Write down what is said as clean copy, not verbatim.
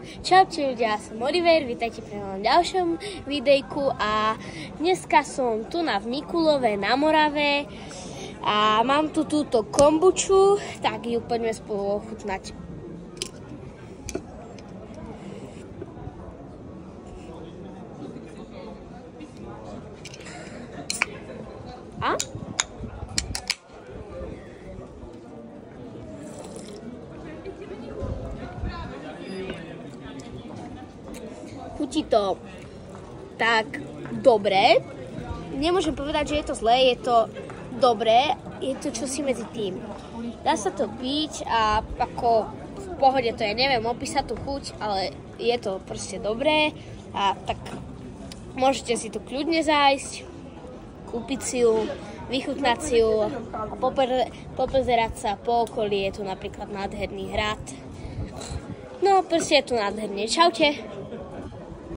Čaute ľudia, ja som Oliver, vítajte pri mojom ďalšom videjku a dneska som tu v Mikulove na Morave a mám tu túto kombuču, tak ju poďme spolu ochutnať. A? Chutí to tak dobre. Nemôžem povedať, že je to zlé, je to dobré, je to čosi medzi tým. Dá sa to piť a ako v pohode to, ja neviem opísať tú chuť, ale je to proste dobré a tak môžete si tu kľudne zájsť, kúpiť si ju, vychutnať si ju a popozerať sa po okolí, je tu napríklad nádherný hrad. No proste je tu nádherne. Čaute.